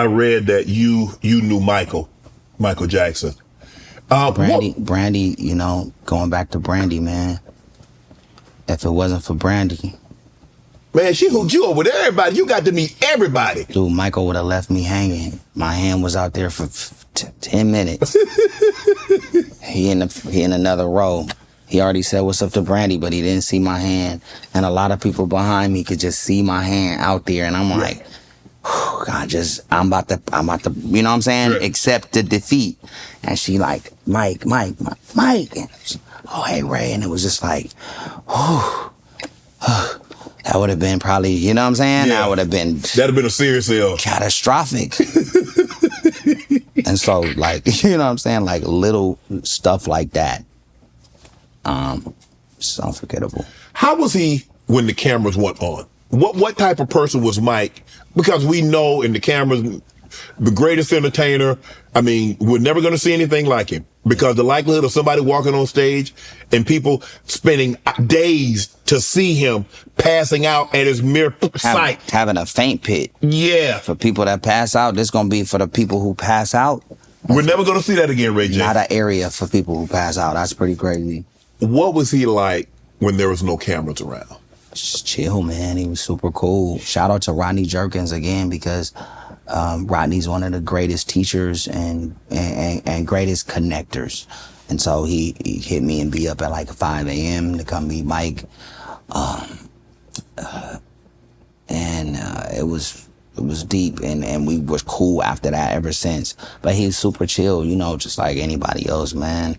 read that you knew Michael Jackson. Brandy, you know, going back to Brandy, man. If it wasn't for Brandy, man, she hooked you up with everybody. You got to meet everybody. Dude, Michael would have left me hanging. My hand was out there for 10 minutes. He in another row. He already said what's up to Brandy, but he didn't see my hand. And a lot of people behind me could just see my hand out there, and I'm like, I'm about to, you know what I'm saying? Right. Accept the defeat. And she like, Mike. And oh, hey, Ray. And it was just like, that would have been probably, you know what I'm saying? Yeah. That'd have been a serious L. Catastrophic. And so, like, you know what I'm saying? Like, little stuff like that. It's unforgettable. How was he when the cameras went on? What type of person was Mike? Because we know in the cameras, the greatest entertainer. I mean, we're never going to see anything like him, because the likelihood of somebody walking on stage and people spending days to see him passing out at his mere sight. Having a faint pit. Yeah. For people that pass out, this going to be for the people who pass out. We're never going to see that again, Ray J. Not an area for people who pass out. That's pretty crazy. What was he like when there was no cameras around? Just chill, man. He was super cool. Shout out to Rodney Jerkins again, because Rodney's one of the greatest teachers and greatest connectors. And so he hit me and be up at like 5 a.m. to come meet Mike. It was deep, and we was cool after that ever since. But he's super chill, you know, just like anybody else, man.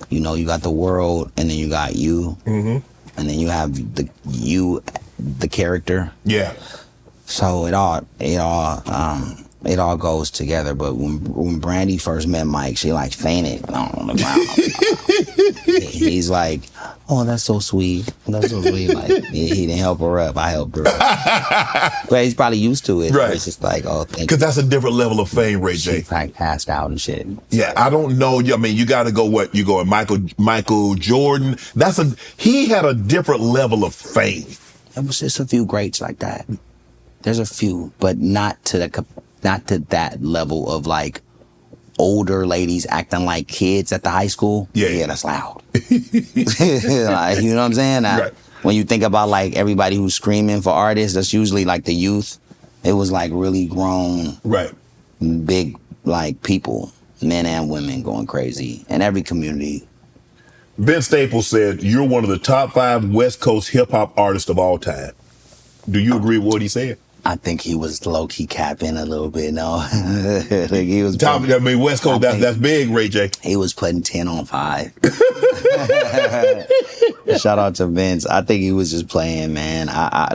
You know, you got the world, and then you got you. Mm-hmm. And then you have the character. Yeah. So it all goes together. But when Brandy first met Mike, she like fainted on the ground. He's like, "Oh, that's so sweet. That's so sweet." Like he didn't help her up. I helped her up. But he's probably used to it. Right. It's just like, oh, thank you. Because that's a different level of fame, Ray J. She like passed out and shit. Yeah, I don't know. I mean, you got to go you go at Michael Jordan. He had a different level of fame. It was just a few greats like that. There's a few, but not to that level of like older ladies acting like kids at the high school. Yeah, that's loud. Like, you know what I'm saying? Right. When you think about like everybody who's screaming for artists, that's usually like the youth. It was like really grown, right? Big like people, men and women going crazy in every community. Vince Staples said you're one of the top 5 West Coast hip hop artists of all time. Do you agree with what he said? I think he was low-key capping a little bit, no. Like he was top, I mean, West Coast, that's big, Ray J. He was putting 10 on 5. Shout out to Vince. I think he was just playing, man. I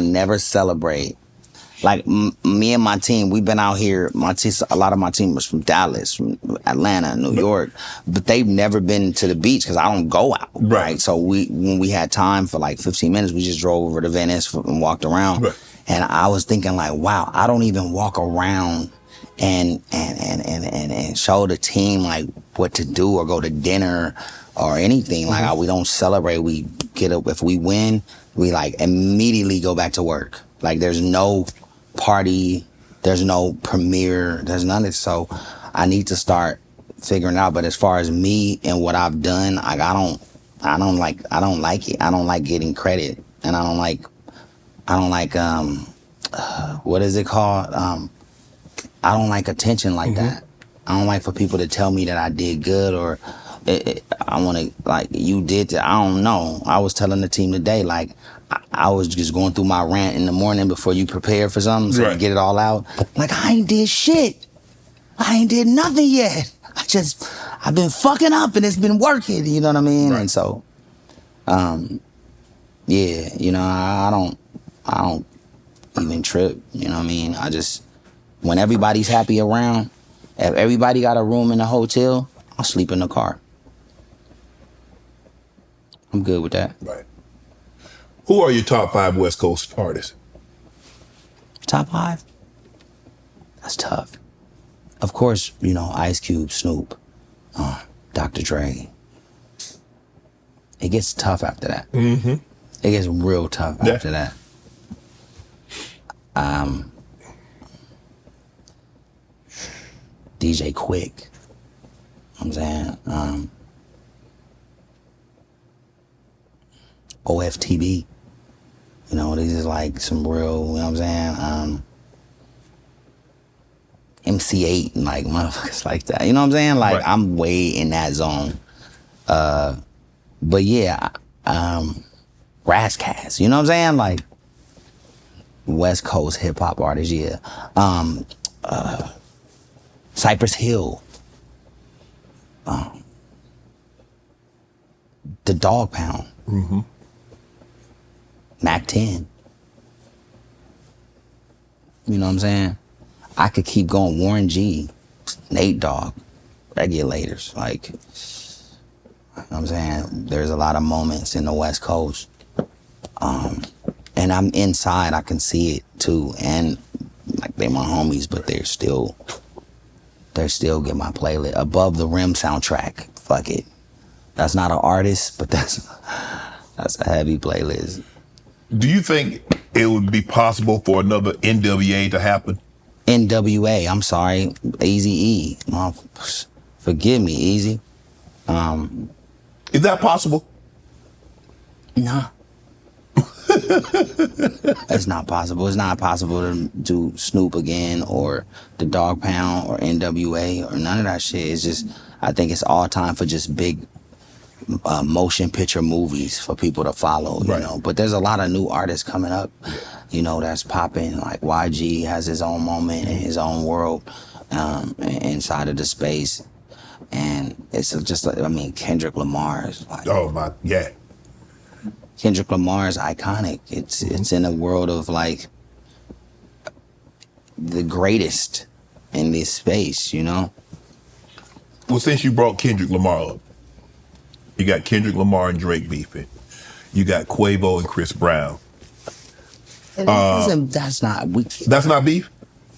never celebrate. Like me and my team, we've been out here. A lot of my team was from Dallas, from Atlanta, New York, but they've never been to the beach because I don't go out. Right. So when we had time for like 15 minutes, we just drove over to Venice and walked around. Right. And I was thinking like, wow, I don't even walk around and show the team like what to do or go to dinner or anything. Mm-hmm. Like we don't celebrate. We get up if we win, we like immediately go back to work. Like there's no party, there's no premiere, there's none of it. So I need to start figuring out. But as far as me and what I've done, like I don't like it. I don't like getting credit, and I don't like what is it called? I don't like attention like that. I don't like for people to tell me that I did good or I want to like you did. I don't know. I was telling the team today like. I was just going through my rant in the morning before you prepare for something, so you get it all out. Like, I ain't did shit. I ain't did nothing yet. I've been fucking up and it's been working, you know what I mean? Right. And so, yeah, you know, I don't even trip, you know what I mean? When everybody's happy around, if everybody got a room in the hotel, I'll sleep in the car. I'm good with that. Right. Who are your top 5 West Coast artists? Top 5? That's tough. Of course, you know, Ice Cube, Snoop, Dr. Dre. It gets tough after that. Mm-hmm. It gets real tough after that. DJ Quick. You know what I'm saying? OFTB. You know, these is like some real, you know what I'm saying? MC8 and like motherfuckers like that. You know what I'm saying? Like, right. I'm way in that zone. But yeah, Razzcast, you know what I'm saying? Like, West Coast hip hop artists, yeah. Cypress Hill. The Dog Pound. Mm-hmm. Mac 10. You know what I'm saying? I could keep going. Warren G, Nate Dogg, Regulators. Like, you know what I'm saying? There's a lot of moments in the West Coast. And I'm inside, I can see it too. And like, they my homies, but they're still get my playlist. Above the Rim soundtrack. Fuck it. That's not an artist, but that's a heavy playlist. Do you think it would be possible for another NWA to happen? NWA, I'm sorry, Eazy-E. Forgive me, Easy. Is that possible? Nah. It's not possible. It's not possible to do Snoop again or the Dog Pound or NWA or none of that shit. It's just, I think it's all time for just big motion picture movies for people to follow, you know. But there's a lot of new artists coming up, you know, that's popping. Like YG has his own moment in his own world inside of the space. And it's just, I mean, Kendrick Lamar is like... Oh, my, yeah. Kendrick Lamar is iconic. It's in a world of like the greatest in this space, you know? Well, since you brought Kendrick Lamar up, you got Kendrick Lamar and Drake beefing. You got Quavo and Chris Brown. That's not beef?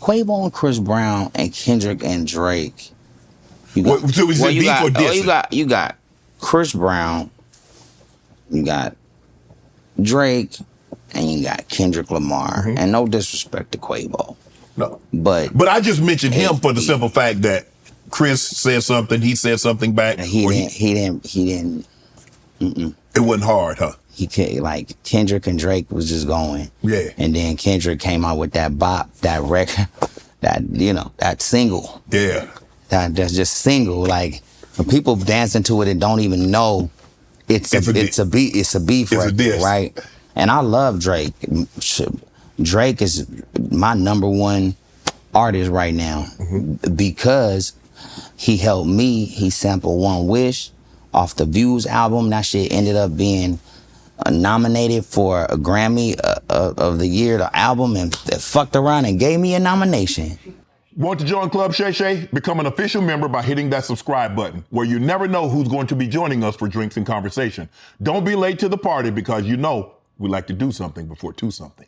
Quavo and Chris Brown and Kendrick and Drake. You got, so is it beef or dissing? You got Chris Brown, you got Drake, and you got Kendrick Lamar. Mm-hmm. And no disrespect to Quavo. No. But I just mentioned him for the simple fact that Chris said something, he said something back. He didn't. It wasn't hard, huh? He can't, like, Kendrick and Drake was just going. Yeah. And then Kendrick came out with that bop, that record, that, you know, that single. Yeah. That's just single. Like, when people dance into it and don't even know it's a beef record, right? And I love Drake. Drake is my number one artist right now because he helped me. He sampled One Wish off the Views album. That shit ended up being nominated for a Grammy of the year, the album, and they fucked around and gave me a nomination. Want to join Club Shay Shay? Become an official member by hitting that subscribe button, where you never know who's going to be joining us for drinks and conversation. Don't be late to the party because you know we like to do something before two something.